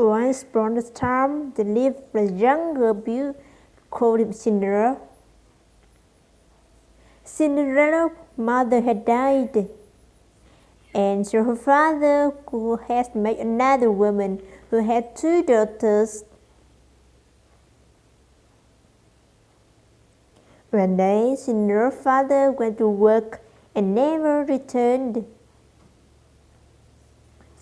Once upon a time, there lived a younger girl called Cinderella. Cinderella's mother had died, and so her father had met another woman who had 2 daughters. One day, Cinderella's father went to work and never returned.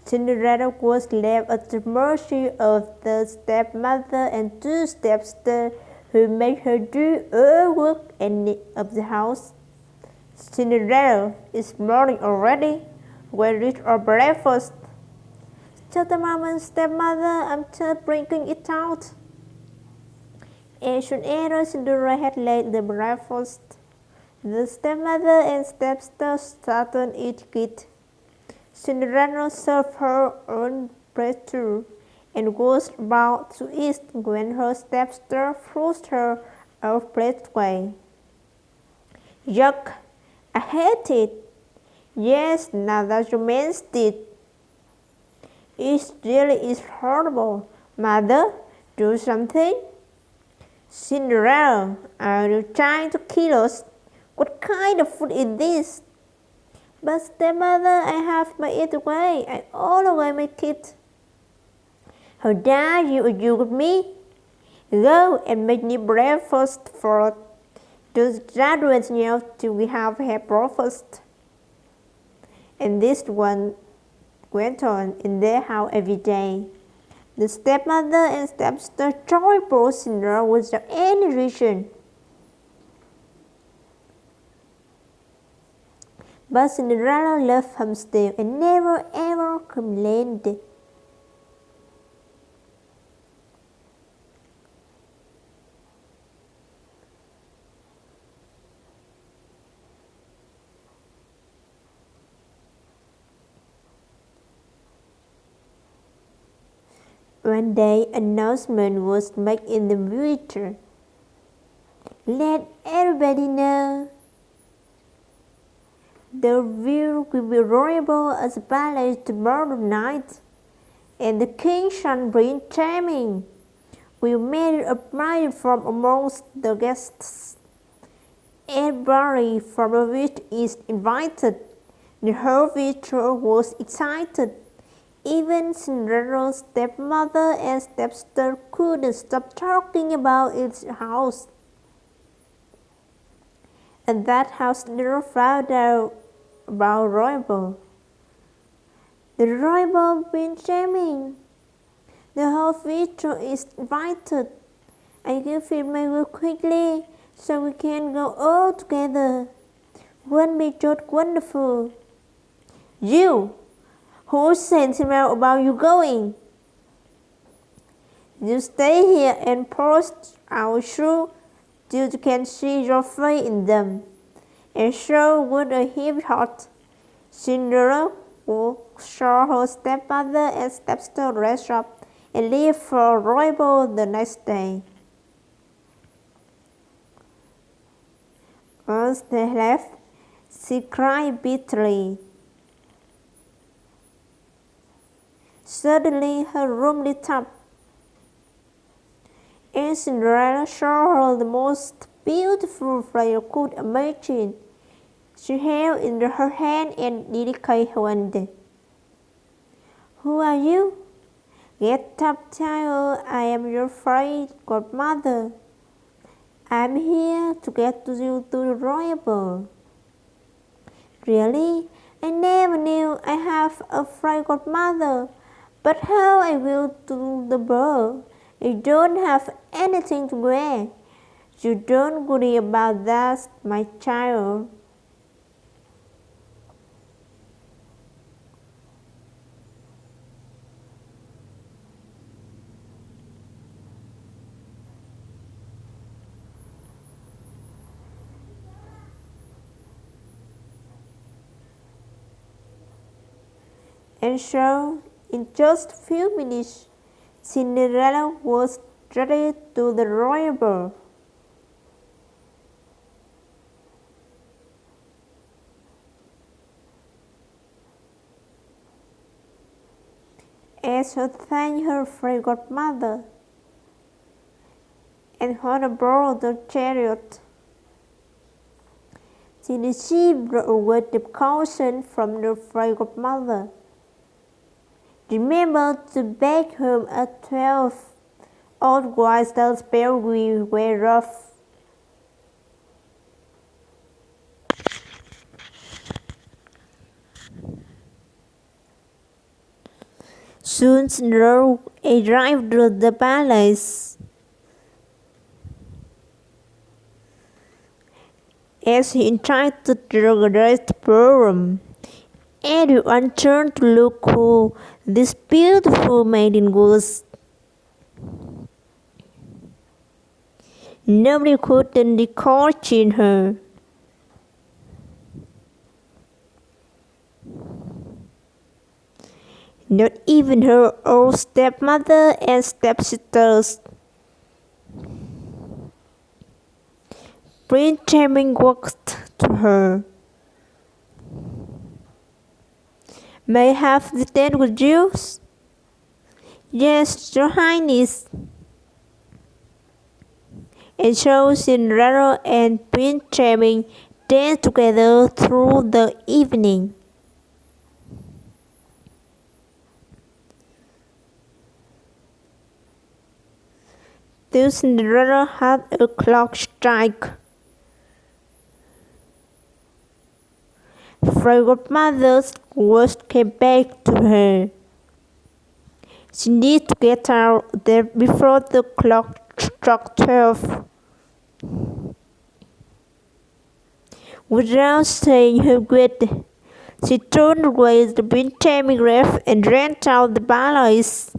Cinderella was left at the mercy of the stepmother and 2 stepsisters who made her do all work of the house. Cinderella, it's morning already. Where is our breakfast? Just a moment, stepmother, I'm just bringing it out. As soon as Cinderella had laid the breakfast, the stepmother and stepsister started eating it. Cinderella served her own plate too, and was about to eat when her stepsister pushed her off plate away. Yuck! I hate it. Yes, now that you mentioned it. It really is horrible. Mother, do something. Cinderella, are you trying to kill us? What kind of food is this? But stepmother, I have my it away. I always make it. How dare you argue with me? Go and make me breakfast for those graduates now till we have had breakfast. And this one went on in their house every day. The stepmother and stepsister troubled Cinderella without any reason. But Cinderella loved him still and never ever complained. One day, an announcement was made in the village. Let everybody know. The view will be royal as a palace tomorrow night, and the king's son, Prince Charming, will marry a bride from amongst the guests. Everybody from the village is invited. The whole village was excited. Even Cinderella's stepmother and stepsister couldn't stop talking about its house. And that how Cinderella found out about Royal. The Royal Prince Charming. The whole village is invited. I can finish my work quickly so we can go all together. Won't be just wonderful. You! Who sent him out about you going? You stay here and polish our shoes till you can see your face in them. And so would a heavy heart. Cinderella saw her stepmother and stepsister dress up and leave for Royal the next day. Once they left, she cried bitterly. Suddenly her room lit up, and Cinderella saw her the most beautiful flower could imagine. She held in her hand a delicate wand. Who are you? Get up, child, I am your fairy godmother. I am here to get you to the royal. Really? I never knew I have a fairy godmother. But how I will to the ball? I don't have anything to wear. You don't worry about that, my child. And so, in just a few minutes, Cinderella was ready to the royal ball. as her thank her fairy godmother, and Hannah borrowed the chariot. Then she brought away the caution from the fairy godmother. Remember to back home at 12, otherwise the spell will wear off. Soon Snow arrived to the palace. As he entered the great ballroom, everyone turned to look who this beautiful maiden was. Nobody could question her. Not even her old stepmother and stepsisters. Prince Charming walked to her. May I have the dance with you? Yes, Your Highness. And so Cinderella and Prince Charming danced together through the evening. Till Cinderella had a clock strike. Fairy godmother's words came back to her. She needed to get out there before the clock struck 12. Without saying her goodbye, she turned away the Prince Charming left and ran out the palace.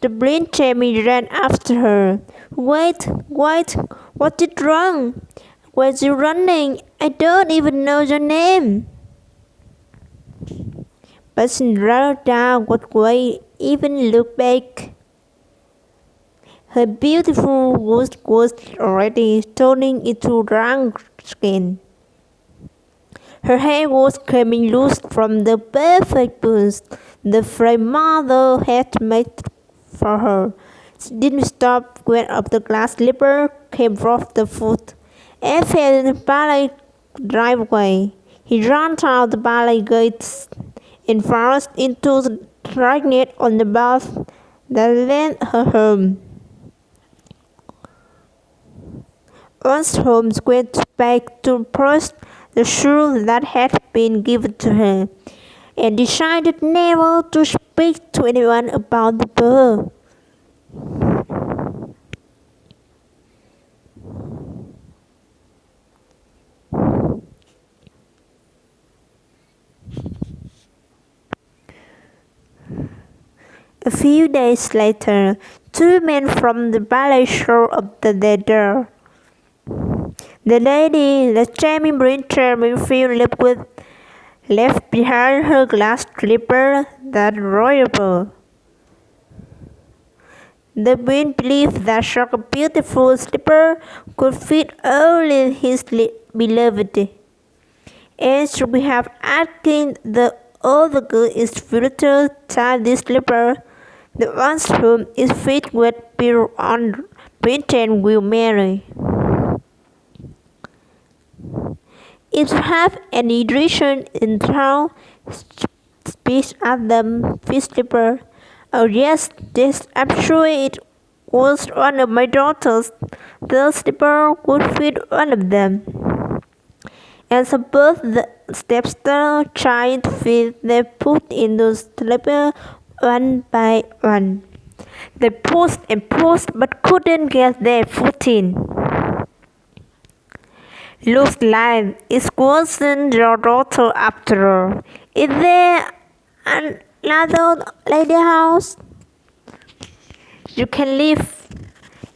The Prince Charming ran after her. Wait, what is wrong? Why are you running? I don't even know your name. But Cinderella would Quay even look back. Her beautiful voice was already turning into rank skin. Her hair was coming loose from the perfect buns the fairy mother had made for her. She didn't stop when up the glass slipper came off the foot and fell in the ballet driveway. He ran out the ballet gates and fast into the dragnet on the path that led her home. Once home, she went back to press the shoe that had been given to her, and decided never to speak to anyone about the pearl. A few days later, two men from the ballet showed up at their door. The lady, the charming Prince Charming, left behind her glass slipper that royal. The prince believed that such a beautiful slipper could fit only his beloved, and should we have asking the other good instructor tie this slipper, the ones whom it fit would be on Prince and will marry. If you have any reason in town, speak at them, fish slipper. Oh yes, I'm sure it was one of my daughters. The slipper would fit one of them. And suppose the stepsister tried to fit them put in the slipper one by one. They pushed and pushed but couldn't get their foot in. Looks like it wasn't your daughter after all. Is there another lady house? You can live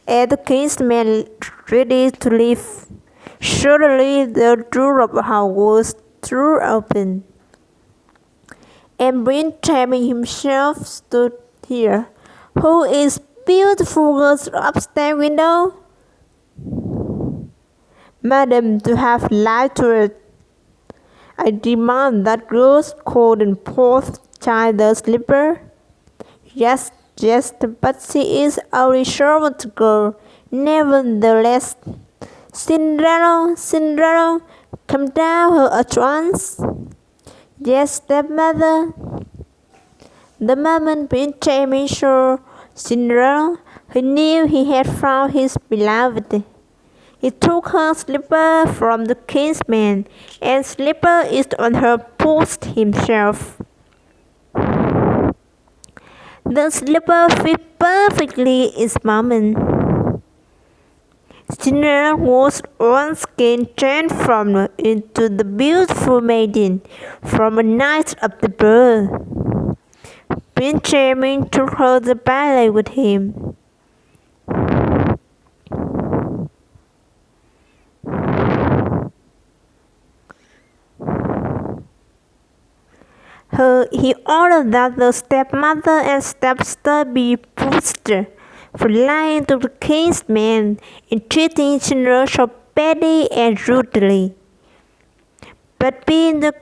at the king's man ready to leave. Suddenly the door of the house was thrown open, and Prince Charming himself stood here. Who is beautiful girls upstairs window? Madam, to have lied to it, I demand that girls could and forth tie the slipper. Yes, but she is only servant girl. Nevertheless, Cinderella, come down here at once. Yes, stepmother. The moment Benjamin saw Cinderella, he knew he had found his beloved. He took her slipper from the king's man, and slipper it on her post himself. The slipper fit perfectly its moment. Cinderella was once again transformed into the beautiful maiden from a night of the bird. Benjamin took her to the ballet with him. He ordered that the stepmother and stepsister be punished for lying to the king's man and treating Cinderella so badly and rudely. But being the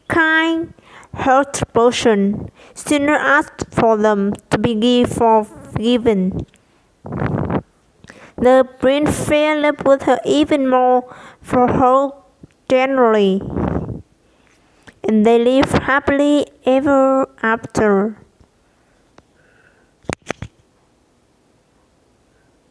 kind hearted person, Cinderella asked for them to be forgiven. The prince fell in love with her even more for her generally, and they lived happily ever after.